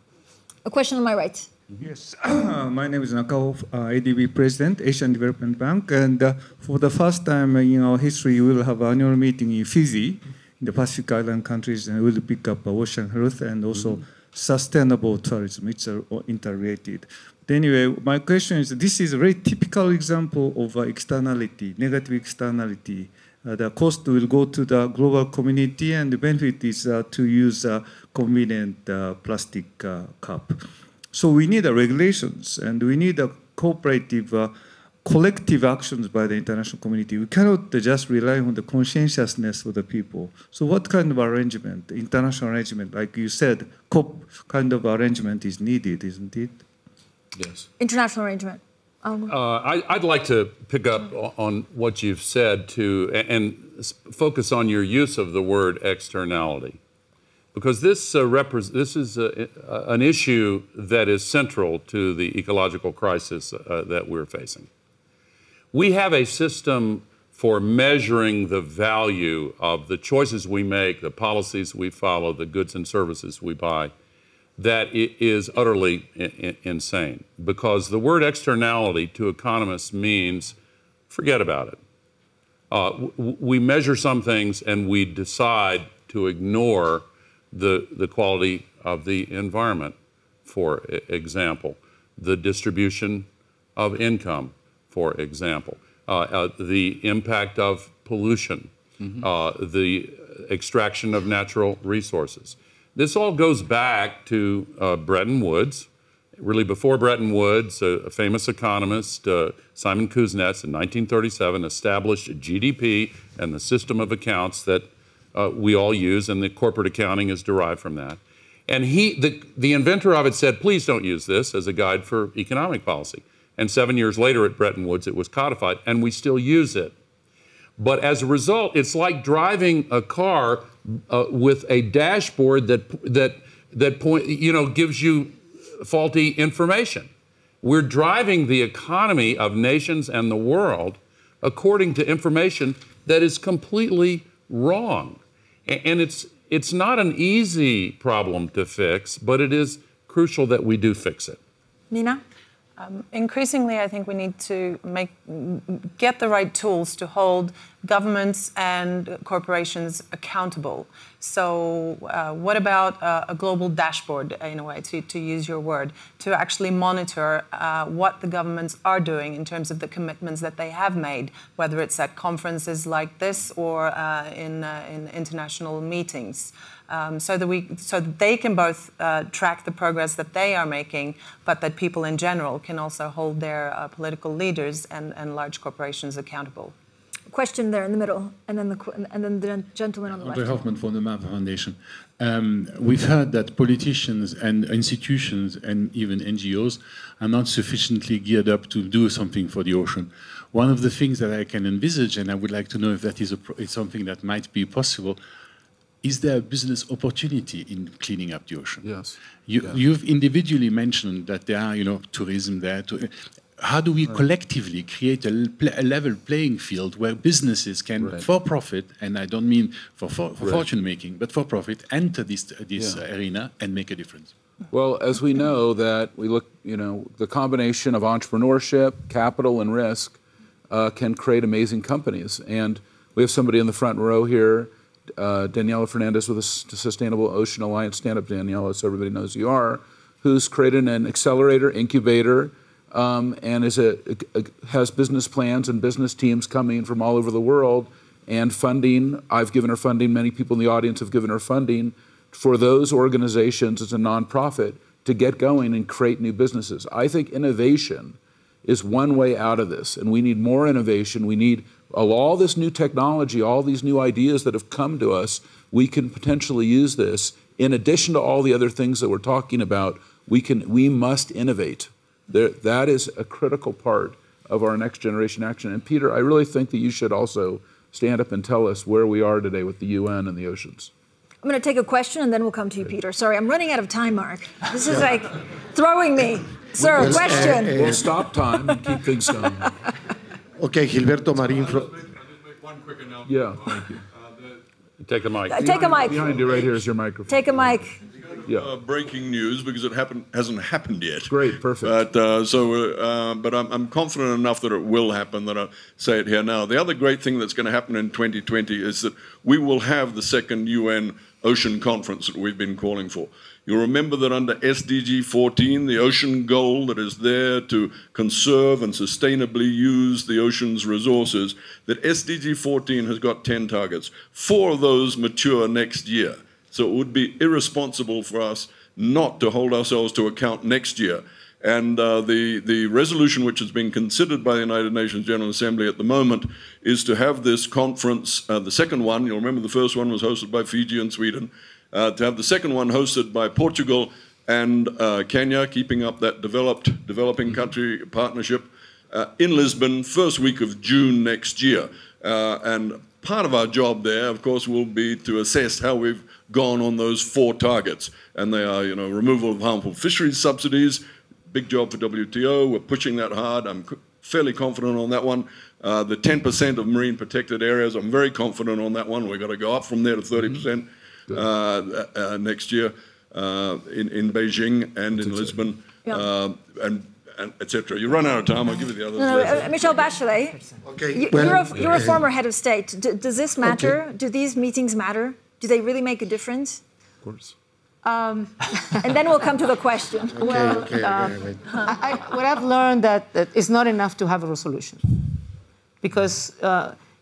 A question on my right. Yes, my name is Nakao, ADB President, Asian Development Bank, and for the first time in our history, we will have an annual meeting in Fiji, in the Pacific Island countries, and we will pick up ocean health and also sustainable tourism. It's interrelated. But anyway, my question is, this is a very typical example of externality, negative externality. The cost will go to the global community, and the benefit is to use a convenient plastic cup. So we need regulations, and we need cooperative, collective actions by the international community. We cannot just rely on the conscientiousness of the people. So what kind of arrangement, international arrangement, like you said, COP kind of arrangement is needed, isn't it? Yes. International arrangement. I'd like to pick up on what you've said and focus on your use of the word externality, because this is an issue that is central to the ecological crisis that we're facing. We have a system for measuring the value of the choices we make, the policies we follow, the goods and services we buy, that is utterly insane, because the word externality to economists means forget about it. We measure some things and we decide to ignore the quality of the environment, for example, the distribution of income, for example, the impact of pollution, the extraction of natural resources. This all goes back to Bretton Woods. Really, before Bretton Woods, a famous economist, Simon Kuznets, in 1937, established GDP and the system of accounts that we all use, and the corporate accounting is derived from that. And the inventor of it said, please don't use this as a guide for economic policy. And 7 years later at Bretton Woods, it was codified, and we still use it. But as a result, it's like driving a car with a dashboard that gives you faulty information. We're driving the economy of nations and the world according to information that is completely wrong. And it's not an easy problem to fix, but it is crucial that we do fix it. Nina? Increasingly, I think we need to get the right tools to hold governments and corporations accountable. So what about a global dashboard, in a way, to use your word, to actually monitor what the governments are doing in terms of the commitments that they have made, whether it's at conferences like this or in international meetings. So that they can both track the progress that they are making, but that people in general can also hold their political leaders and large corporations accountable. Question there in the middle, and then the gentleman on the left. Andre Hoffman from the MAP Foundation. We've heard that politicians and institutions and even NGOs are not sufficiently geared up to do something for the ocean. One of the things that I can envisage, and I would like to know if that is something that might be possible, is there a business opportunity in cleaning up the ocean? Yes. You've individually mentioned that there are, tourism there. How do we collectively create a level playing field where businesses can, for profit, and I don't mean for fortune making, but for profit, enter this arena and make a difference? Well, as we know that we look, the combination of entrepreneurship, capital, and risk can create amazing companies. And we have somebody in the front row here, Daniela Fernandez with the Sustainable Ocean Alliance. Stand up, Daniela, so everybody knows who you are, who's created an accelerator, incubator, and has business plans and business teams coming from all over the world, and funding. I've given her funding. Many people in the audience have given her funding for those organizations as a nonprofit to get going and create new businesses. I think innovation is one way out of this, and we need more innovation. We need all this new technology, all these new ideas that have come to us. We can potentially use this in addition to all the other things that we're talking about. We must innovate. That is a critical part of our next generation action. And Peter, I really think that you should also stand up and tell us where we are today with the UN and the oceans. I'm going to take a question and then we'll come to you, Peter. Sorry, I'm running out of time, Mark. This is like throwing me. Sir, question. We'll stop time and keep things going. Okay, Gilberto Marin from... One quick announcement. Yeah, thank you. Take a mic. Take a mic. Behind you right here is your microphone. Take a mic. Yeah. Breaking news, because it hasn't happened yet. Great, perfect. But I'm confident enough that it will happen that I'll say it here now. The other great thing that's going to happen in 2020 is that we will have the second UN Ocean Conference that we've been calling for. You'll remember that under SDG 14, the ocean goal that is there to conserve and sustainably use the ocean's resources, that SDG 14 has got 10 targets. 4 of those mature next year. So it would be irresponsible for us not to hold ourselves to account next year. And the resolution which is being considered by the United Nations General Assembly at the moment is to have this conference, the second one, you'll remember the first one was hosted by Fiji and Sweden, to have the second one hosted by Portugal and Kenya, keeping up that developing country partnership, in Lisbon, first week of June next year. And part of our job there, of course, will be to assess how we've gone on those 4 targets. And they are, removal of harmful fisheries subsidies, big job for WTO. We're pushing that hard. I'm fairly confident on that one. The 10% of marine protected areas, I'm very confident on that one. We've got to go up from there to 30% next year in Beijing and in Lisbon, and etc. You run out of time. I'll give you the others. Michelle Bachelet, Okay. you're a former head of state. Does this matter? Okay. Do these meetings matter? Do they really make a difference? Of course. And then we'll come to the question. What I've learned that it's not enough to have a resolution, because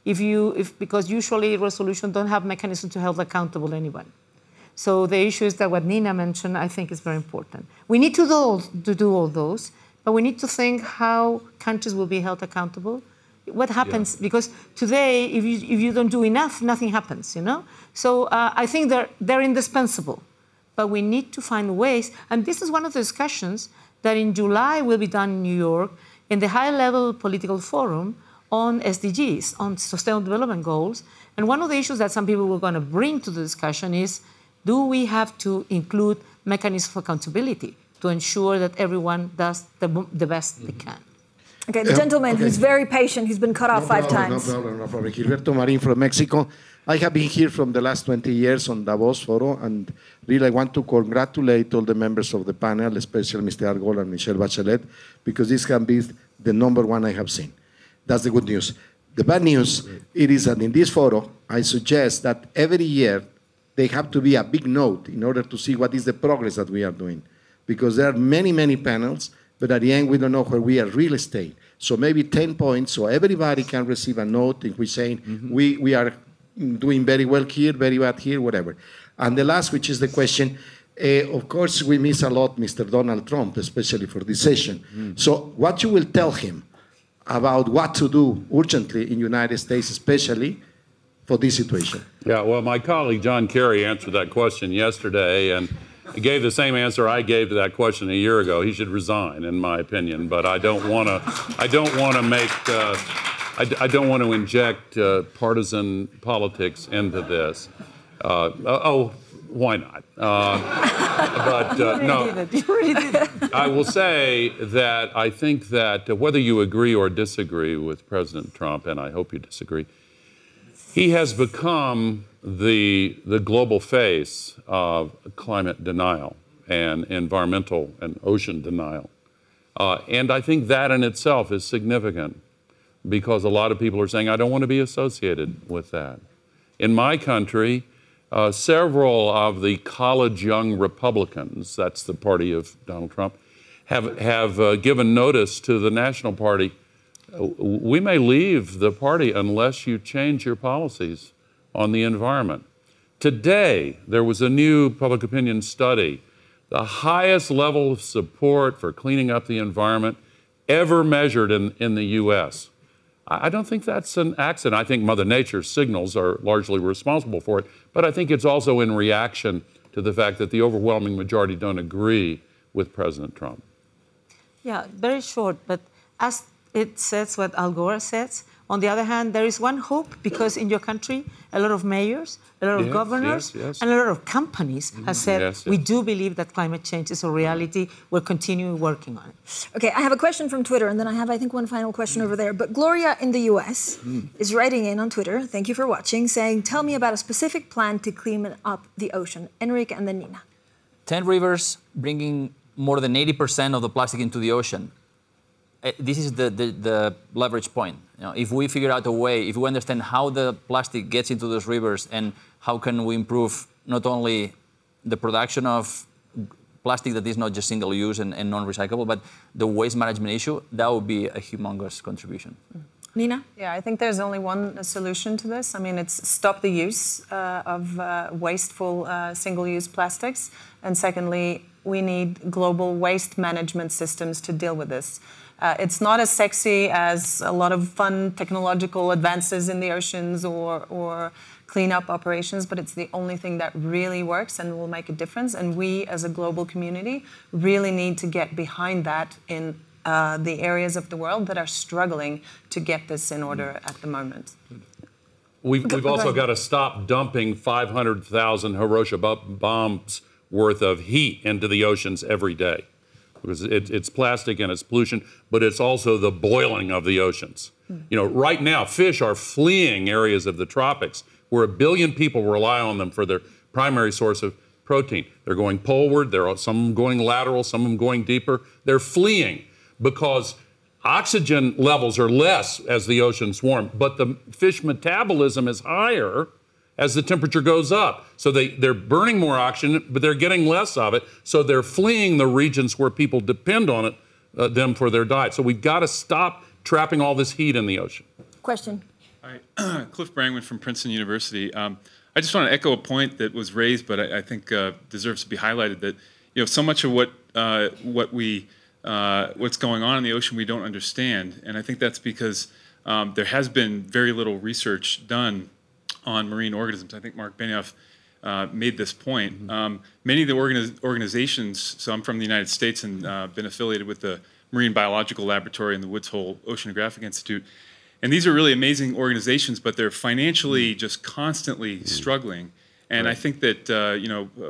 because usually resolutions don't have mechanisms to hold accountable anyone. So the issues that what Nina mentioned, I think, is very important. We need to do all those, but we need to think how countries will be held accountable. What happens? Yeah. Because today, if you don't do enough, nothing happens. So I think they're indispensable. But we need to find ways, and this is one of the discussions that in July will be done in New York in the high-level political forum on SDGs, on Sustainable Development Goals. And one of the issues that some people were going to bring to the discussion is, do we have to include mechanisms for accountability to ensure that everyone does the best they can? Okay, the gentleman who's very patient, he's been cut off 5 times. No problem. Gilberto Marin from Mexico. I have been here from the last 20 years on Davos Forum, and really I want to congratulate all the members of the panel, especially Mr. Argol and Michelle Bachelet, because this can be the #1 I have seen. That's the good news. The bad news, it is that in this forum, I suggest that every year they have to be a big note in order to see what is the progress that we are doing. Because there are many, many panels, but at the end we don't know where we are really staying. So maybe 10 points, so everybody can receive a note in which saying we are doing very well here, very bad here, whatever. And the last, which is the question, of course, we miss a lot Mr. Donald Trump, especially for this session. So what you will tell him about what to do urgently in the United States, especially for this situation? Yeah, well, my colleague John Kerry answered that question yesterday, and he gave the same answer I gave to that question a year ago. He should resign, in my opinion, but I don't want to inject partisan politics into this. Why not? No. I will say that I think that whether you agree or disagree with President Trump, and I hope you disagree, he has become the global face of climate denial and environmental and ocean denial. And I think that in itself is significant, because a lot of people are saying, I don't want to be associated with that. In my country, several of the college young Republicans, that's the party of Donald Trump, have given notice to the National Party, we may leave the party unless you change your policies on the environment. Today, there was a new public opinion study, the highest level of support for cleaning up the environment ever measured in the U.S. I don't think that's an accident. I think Mother Nature's signals are largely responsible for it, but I think it's also in reaction to the fact that the overwhelming majority don't agree with President Trump. Yeah, very short, but as it says what Al Gore says, on the other hand, there is one hope, because in your country, a lot of mayors, a lot of governors, and a lot of companies have said, we do believe that climate change is a reality. We're continuing working on it. Okay, I have a question from Twitter, and then I have, I think, one final question over there. But Gloria in the US is writing in on Twitter, thank you for watching, saying, tell me about a specific plan to clean up the ocean. Enrique and then Nina. 10 rivers bringing more than 80% of the plastic into the ocean. This is the leverage point. If we figure out a way, if we understand how the plastic gets into those rivers and how can we improve not only the production of plastic that is not just single-use and non-recyclable, but the waste management issue, that would be a humongous contribution. Nina? Yeah, I think there's only one solution to this. I mean, it's stop the use of wasteful single-use plastics. And secondly, we need global waste management systems to deal with this. It's not as sexy as a lot of fun technological advances in the oceans or cleanup operations, but it's the only thing that really works and will make a difference. And we, as a global community, really need to get behind that in the areas of the world that are struggling to get this in order at the moment. We've also got to stop dumping 500,000 Hiroshima bombs worth of heat into the oceans every day. Because it's plastic and it's pollution, but it's also the boiling of the oceans. You know, right now, fish are fleeing areas of the tropics where 1 billion people rely on them for their primary source of protein. They're going poleward, some of them going lateral, some of them going deeper. They're fleeing because oxygen levels are less as the oceans warm, but the fish metabolism is higher as the temperature goes up. So they're burning more oxygen, but they're getting less of it. So they're fleeing the regions where people depend on them for their diet. So we've got to stop trapping all this heat in the ocean. Question. Hi, Cliff Brangman from Princeton University. I just want to echo a point that was raised, but I think deserves to be highlighted. That so much of what's going on in the ocean we don't understand, and I think that's because there has been very little research done on marine organisms. I think Mark Benioff made this point. Many of the organizations, so I'm from the United States and been affiliated with the Marine Biological Laboratory and the Woods Hole Oceanographic Institute. And these are really amazing organizations, but they're financially just constantly struggling. And I think that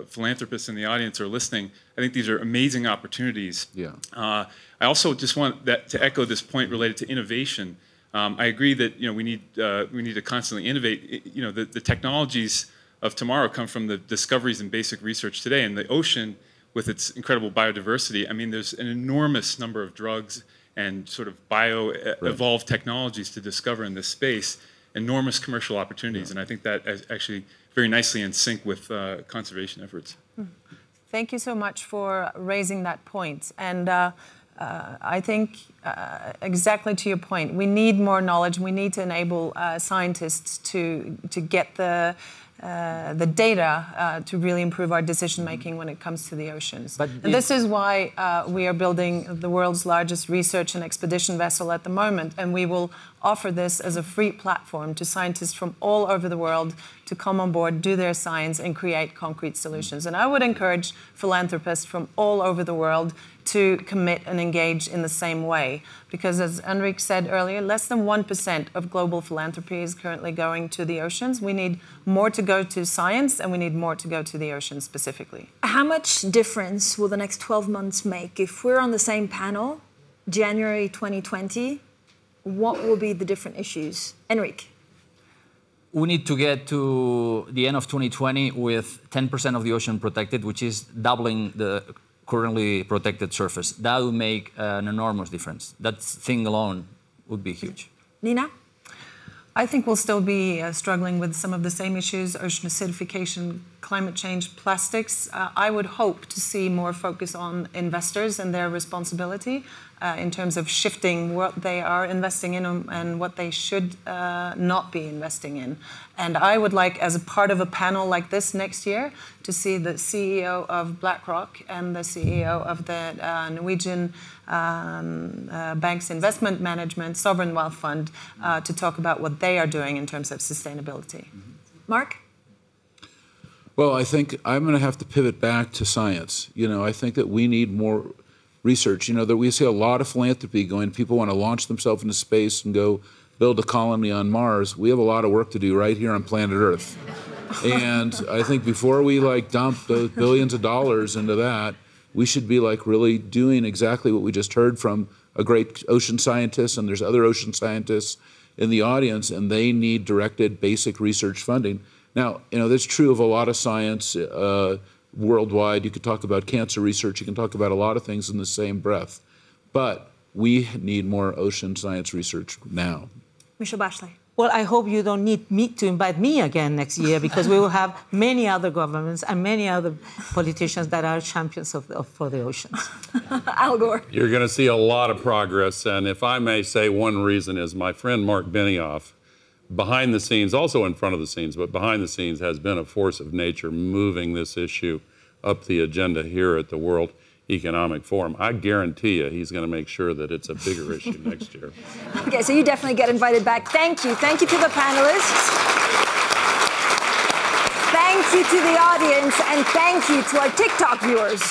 philanthropists in the audience are listening. I think these are amazing opportunities. Yeah. I also just want to echo this point related to innovation. I agree that we need to constantly innovate. The technologies of tomorrow come from the discoveries in basic research today. And the ocean, with its incredible biodiversity, I mean, there's an enormous number of drugs and sort of bio-evolved technologies to discover in this space. Enormous commercial opportunities, and I think that is actually very nicely in sync with conservation efforts. Thank you so much for raising that point. And I think exactly to your point, we need more knowledge. We need to enable scientists to get the data to really improve our decision making when it comes to the oceans. And this is why we are building the world's largest research and expedition vessel at the moment, and we will offer this as a free platform to scientists from all over the world to come on board, do their science, and create concrete solutions. And I would encourage philanthropists from all over the world to commit and engage in the same way. Because as Enrique said earlier, less than 1% of global philanthropy is currently going to the oceans. We need more to go to science, and we need more to go to the oceans specifically. How much difference will the next 12 months make? If we're on the same panel, January 2020, what will be the different issues? Enrique. We need to get to the end of 2020 with 10% of the ocean protected, which is doubling the currently protected surface. That would make an enormous difference. That thing alone would be huge. Nina? I think we'll still be struggling with some of the same issues, ocean acidification, climate change, plastics. I would hope to see more focus on investors and their responsibility in terms of shifting what they are investing in and what they should not be investing in. And I would like, as a part of a panel like this next year, to see the CEO of BlackRock and the CEO of the Norwegian Bank's Investment Management Sovereign Wealth Fund to talk about what they are doing in terms of sustainability. Mark? Well, I think I'm going to have to pivot back to science. I think that we need more research. That we see a lot of philanthropy going. People want to launch themselves into space and go build a colony on Mars. We have a lot of work to do right here on planet Earth. And I think before we dump those billions of dollars into that, we should be really doing exactly what we just heard from a great ocean scientist, and there's other ocean scientists in the audience, and they need directed basic research funding. Now, that's true of a lot of science worldwide. You could talk about cancer research. You can talk about a lot of things in the same breath. But we need more ocean science research now. Michelle Bachelet. Well, I hope you don't need me to invite me again next year, because we will have many other governments and many other politicians that are champions for the oceans. Al Gore. You're going to see a lot of progress. And if I may say, one reason is my friend Mark Benioff, behind the scenes, also in front of the scenes, but behind the scenes, has been a force of nature moving this issue up the agenda here at the World Economic Forum. I guarantee you he's going to make sure that it's a bigger issue next year. Okay, so you definitely get invited back. Thank you. Thank you to the panelists. Thank you to the audience, and thank you to our TikTok viewers.